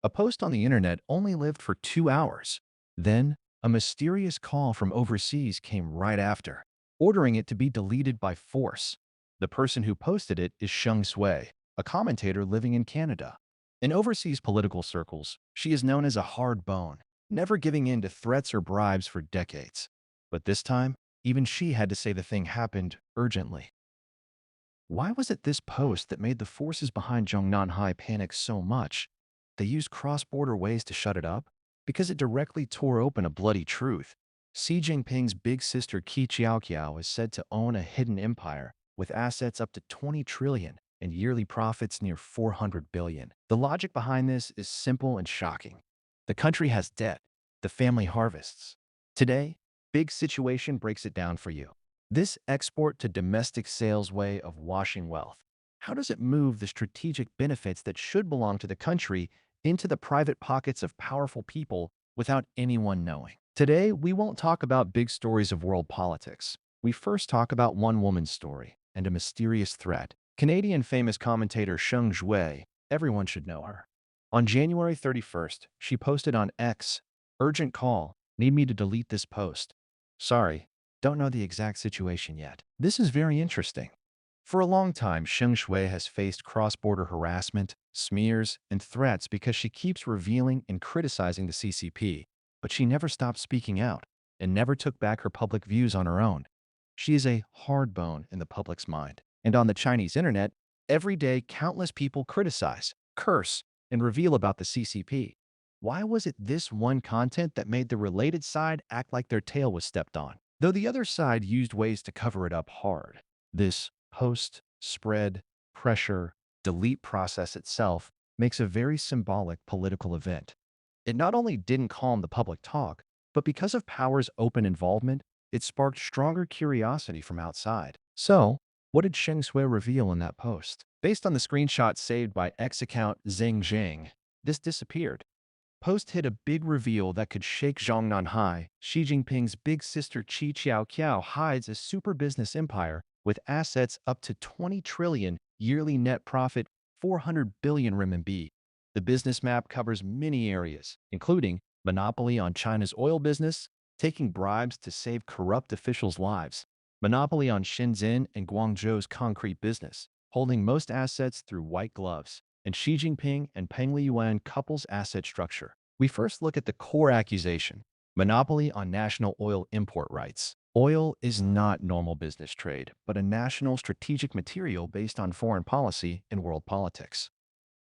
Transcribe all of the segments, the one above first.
A post on the internet only lived for 2 hours. Then, a mysterious call from overseas came right after, ordering it to be deleted by force. The person who posted it is Sheng Sui, a commentator living in Canada. In overseas political circles, she is known as a hard bone, never giving in to threats or bribes for decades. But this time, even she had to say the thing happened urgently. Why was it this post that made the forces behind Zhongnanhai panic so much? They used cross-border ways to shut it up? Because it directly tore open a bloody truth. Xi Jinping's big sister Qi Xiaoqiao is said to own a hidden empire with assets up to 20 trillion and yearly profits near 400 billion. The logic behind this is simple and shocking. The country has debt. The family harvests. Today, Big Situation breaks it down for you. This export to domestic sales way of washing wealth, how does it move the strategic benefits that should belong to the country into the private pockets of powerful people without anyone knowing? Today, we won't talk about big stories of world politics. We first talk about one woman's story and a mysterious threat. Canadian famous commentator Sheng Shui, everyone should know her. On January 31st, she posted on X, "Urgent call, need me to delete this post. Sorry, don't know the exact situation yet." This is very interesting. For a long time, Sheng Shui has faced cross-border harassment, smears, and threats because she keeps revealing and criticizing the CCP, but she never stopped speaking out and never took back her public views on her own. She is a hard bone in the public's mind. And on the Chinese internet, every day countless people criticize, curse, and reveal about the CCP. Why was it this one content that made the related side act like their tail was stepped on? Though the other side used ways to cover it up hard. This post, spread, pressure, delete process itself makes a very symbolic political event. It not only didn't calm the public talk, but because of power's open involvement, it sparked stronger curiosity from outside. So, what did Sheng Sui reveal in that post? Based on the screenshot saved by X account Zheng Zheng, this disappeared. Post hit a big reveal that could shake Zhang Nanhai. Xi Jinping's big sister Qi Xiaoqiao hides a super business empire with assets up to 20 trillion, yearly net profit 400 billion RMB. The business map covers many areas, including monopoly on China's oil business, taking bribes to save corrupt officials' lives, monopoly on Shenzhen and Guangzhou's concrete business, holding most assets through white gloves, and Xi Jinping and Peng Liyuan couples asset structure. We first look at the core accusation, monopoly on national oil import rights. Oil is not normal business trade, but a national strategic material based on foreign policy and world politics.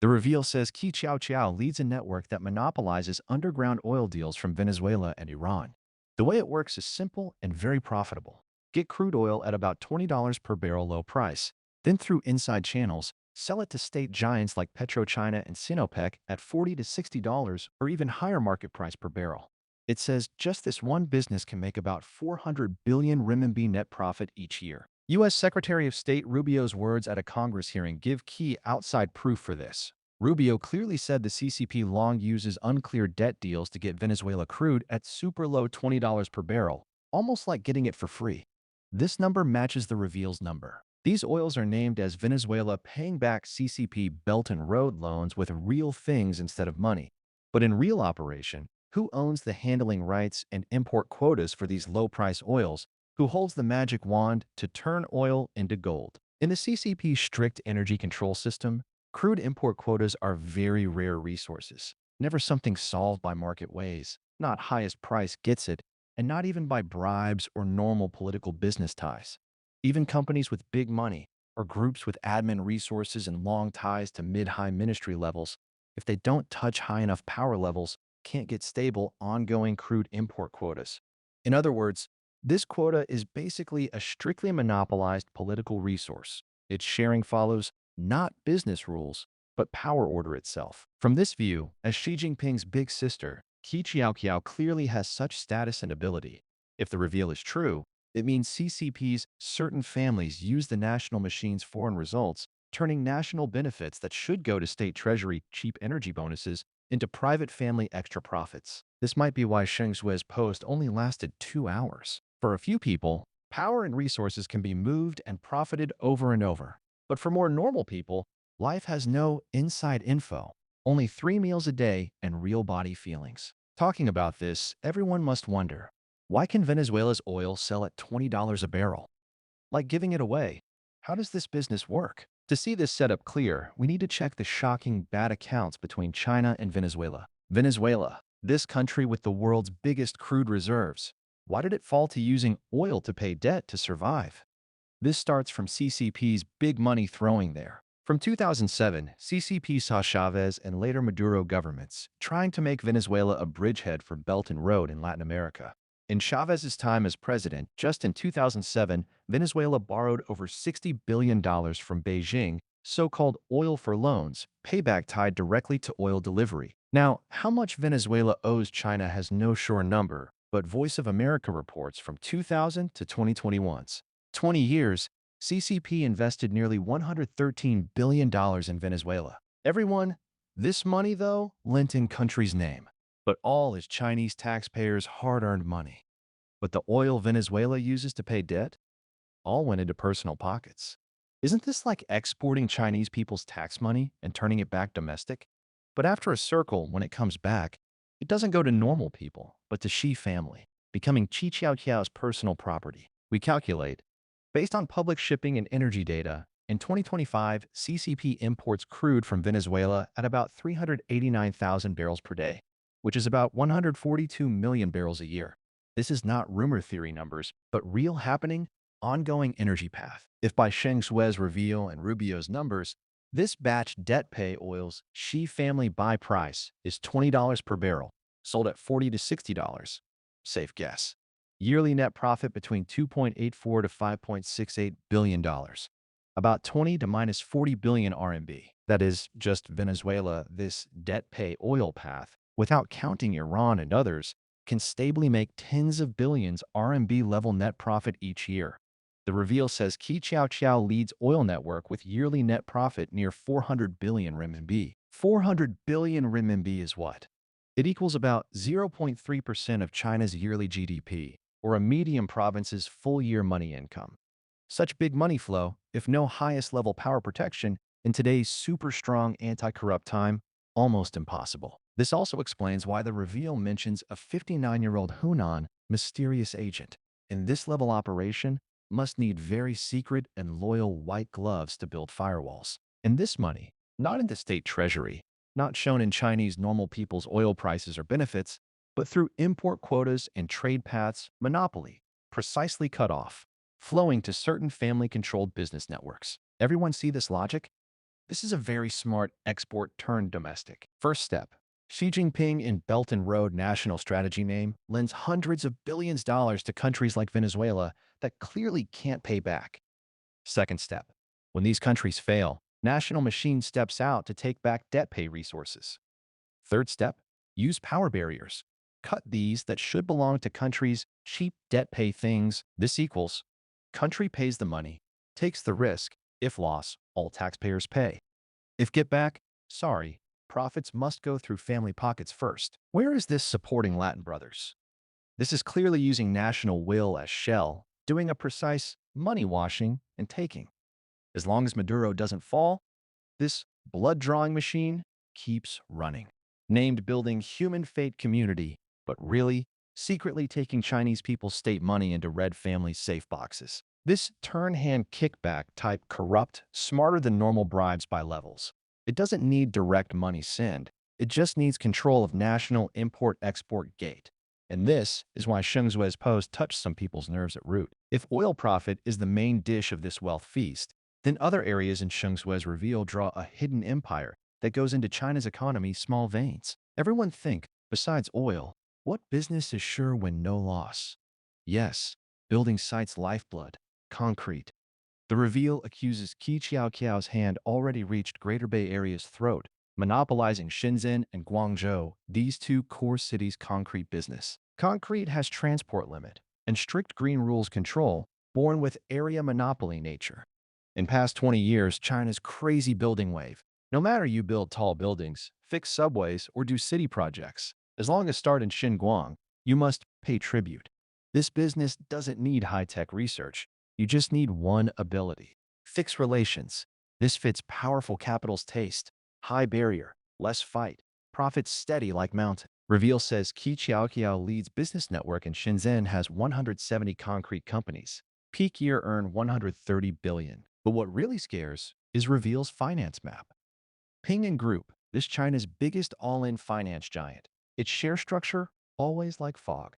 The reveal says Qi Xiaoqiao leads a network that monopolizes underground oil deals from Venezuela and Iran. The way it works is simple and very profitable. Get crude oil at about $20 per barrel low price. Then through inside channels, sell it to state giants like PetroChina and Sinopec at $40 to $60 or even higher market price per barrel. It says just this one business can make about 400 billion RMB net profit each year. U.S. Secretary of State Rubio's words at a Congress hearing give key outside proof for this. Rubio clearly said the CCP long uses unclear debt deals to get Venezuela crude at super low $20 per barrel, almost like getting it for free. This number matches the reveal's number. These oils are named as Venezuela paying back CCP Belt and Road loans with real things instead of money. But in real operation, who owns the handling rights and import quotas for these low-price oils? Who holds the magic wand to turn oil into gold? In the CCP's strict energy control system, crude import quotas are very rare resources, never something solved by market ways, not highest price gets it, and not even by bribes or normal political business ties. Even companies with big money, or groups with admin resources and long ties to mid-high ministry levels, if they don't touch high enough power levels, can't get stable, ongoing crude import quotas. In other words, this quota is basically a strictly monopolized political resource. Its sharing follows not business rules, but power order itself. From this view, as Xi Jinping's big sister, Qi Xiaoqiao clearly has such status and ability. If the reveal is true, it means CCP's certain families use the national machine's foreign results, turning national benefits that should go to state treasury cheap energy bonuses into private family extra profits. This might be why Sheng Sui's post only lasted 2 hours. For a few people, power and resources can be moved and profited over and over. But for more normal people, life has no inside info, only 3 meals a day, and real body feelings. Talking about this, everyone must wonder, why can Venezuela's oil sell at $20 a barrel? Like giving it away. How does this business work? To see this setup clear, we need to check the shocking bad accounts between China and Venezuela. Venezuela, this country with the world's biggest crude reserves. Why did it fall to using oil to pay debt to survive? This starts from CCP's big money throwing there. From 2007, CCP saw Chavez and later Maduro governments trying to make Venezuela a bridgehead for Belt and Road in Latin America. In Chavez's time as president, just in 2007, Venezuela borrowed over $60 billion from Beijing, so-called oil for loans, payback tied directly to oil delivery. Now, how much Venezuela owes China has no sure number, but Voice of America reports from 2000 to 2021's 20 years, CCP invested nearly $113 billion in Venezuela. Everyone, this money, though, lent in country's name, but all is Chinese taxpayers' hard-earned money. But the oil Venezuela uses to pay debt all went into personal pockets. Isn't this like exporting Chinese people's tax money and turning it back domestic? But after a circle, when it comes back, it doesn't go to normal people, but to Xi family, becoming Qi Qiaoqiao's personal property. We calculate, based on public shipping and energy data, in 2025, CCP imports crude from Venezuela at about 389,000 barrels per day, which is about 142 million barrels a year. This is not rumor theory numbers, but real happening, ongoing energy path. If by Sheng Sui's reveal and Rubio's numbers, this batch debt pay oil's Xi family buy price is $20 per barrel, sold at $40 to $60. Safe guess. Yearly net profit between 2.84 to 5.68 billion dollars, about 20 to minus 40 billion RMB. That is just Venezuela. This debt pay oil path, without counting Iran and others, can stably make tens of billions RMB level net profit each year. The reveal says Qi Qiaoqiao leads oil network with yearly net profit near 400 billion renminbi. 400 billion renminbi is what? It equals about 0.3% of China's yearly GDP, or a medium province's full-year money income. Such big money flow, if no highest-level power protection, in today's super-strong anti-corrupt time, almost impossible. This also explains why the reveal mentions a 59-year-old Hunan mysterious agent. In this level operation, must need very secret and loyal white gloves to build firewalls. And this money, not in the state treasury, not shown in Chinese normal people's oil prices or benefits, but through import quotas and trade paths, monopoly, precisely cut off, flowing to certain family-controlled business networks. Everyone see this logic? This is a very smart export turned domestic. First step. Xi Jinping in Belt and Road National Strategy name lends hundreds of billions dollars to countries like Venezuela that clearly can't pay back. Second step. When these countries fail, national machine steps out to take back debt pay resources. Third step. Use power barriers. Cut these that should belong to countries' cheap debt pay things. This equals country pays the money, takes the risk. If loss, all taxpayers pay. If get back, sorry, profits must go through family pockets first. Where is this supporting Latin brothers? This is clearly using national will as shell, doing a precise money washing and taking. As long as Maduro doesn't fall, this blood-drawing machine keeps running. Named building human fate community, but really, secretly taking Chinese people's state money into red family safe boxes. This turn-hand kickback type corrupt, smarter than normal bribes by levels. It doesn't need direct money send. It just needs control of national import-export gate. And this is why Sheng Sui's post touched some people's nerves at root. If oil profit is the main dish of this wealth feast, then other areas in Sheng Sui's reveal draw a hidden empire that goes into China's economy small veins. Everyone think, besides oil, what business is sure when no loss? Yes, building sites lifeblood, concrete. The reveal accuses Qi Qiaoqiao's hand already reached Greater Bay Area's throat, monopolizing Shenzhen and Guangzhou, these two core cities' concrete business. Concrete has transport limit and strict green rules control, born with area monopoly nature. In past 20 years, China's crazy building wave. No matter you build tall buildings, fix subways, or do city projects, as long as start in Xinguang, you must pay tribute. This business doesn't need high-tech research. You just need one ability. Fix relations. This fits powerful capital's taste. High barrier. less fight. Profits steady like mountain. Reveal says Qi Xiaoqiao leads business network in Shenzhen has 170 concrete companies. Peak year earn 130 billion. But what really scares is Reveal's finance map. Ping and Group, this China's biggest all-in finance giant. Its share structure, always like fog.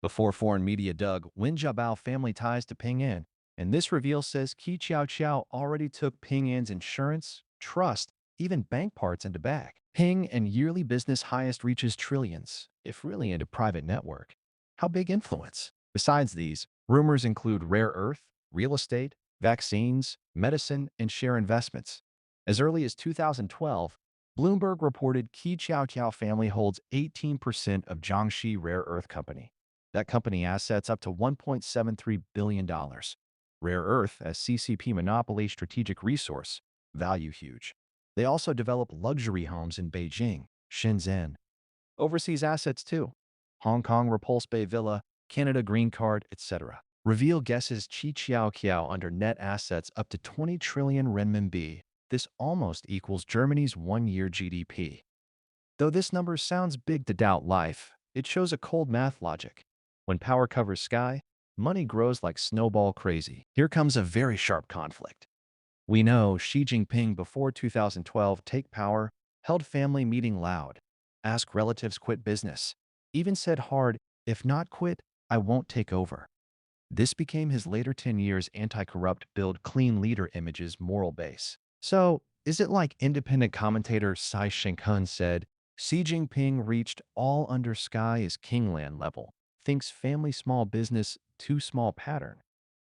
Before foreign media dug Wen Jiabao family ties to Ping An, and this reveal says Qi Qiao Qiao already took Ping An's insurance, trust, even bank parts into bag. Ping and yearly business highest reaches trillions, if really into private network. How big influence? Besides these, rumors include rare earth, real estate, vaccines, medicine, and share investments. As early as 2012, Bloomberg reported Qi Qiao Qiao family holds 18% of Jiangxi Rare Earth Company. That company assets up to $1.73 billion. Rare earth as CCP monopoly strategic resource, value huge. They also develop luxury homes in Beijing, Shenzhen. Overseas assets too. Hong Kong Repulse Bay Villa, Canada Green Card, etc. Reveal guesses Qi Qiao Qiao under net assets up to 20 trillion renminbi. This almost equals Germany's one-year GDP. Though this number sounds big to doubt life, it shows a cold math logic. When power covers sky, money grows like snowball crazy. Here comes a very sharp conflict. We know Xi Jinping before 2012 take power, held family meeting loud, asked relatives quit business, even said hard, if not quit, I won't take over. This became his later 10 years anti-corrupt build clean leader image's moral base. So, is it like independent commentator Tsai Shing-kun said, Xi Jinping reached all under sky is kingland level, thinks family small business too small pattern?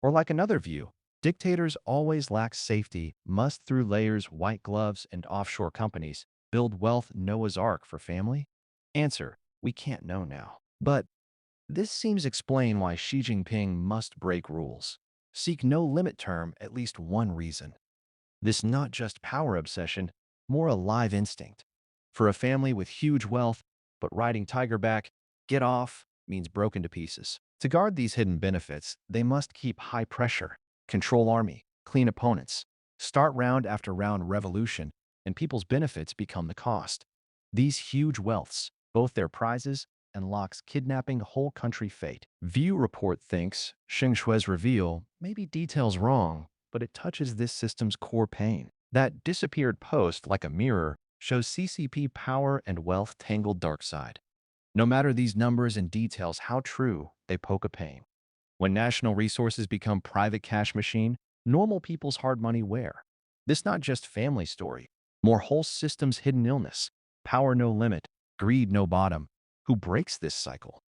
Or like another view, dictators always lack safety, must through layers, white gloves, and offshore companies, build wealth Noah's Ark for family? Answer, we can't know now. But this seems explain why Xi Jinping must break rules. Seek no limit term, at least one reason. This not just power obsession, more a live instinct. For a family with huge wealth, but riding tiger back, get off means broken to pieces. To guard these hidden benefits, they must keep high pressure, control army, clean opponents, start round after round revolution, and people's benefits become the cost. These huge wealths, both their prizes and locks kidnapping whole country fate. View report thinks Sheng Shui's reveal may be details wrong, but it touches this system's core pain. That disappeared post, like a mirror, shows CCP power and wealth tangled dark side. No matter these numbers and details how true, they poke a pain. When national resources become private cash machine, normal people's hard money where? This not just family story, more whole systems hidden illness, power no limit, greed no bottom. Who breaks this cycle?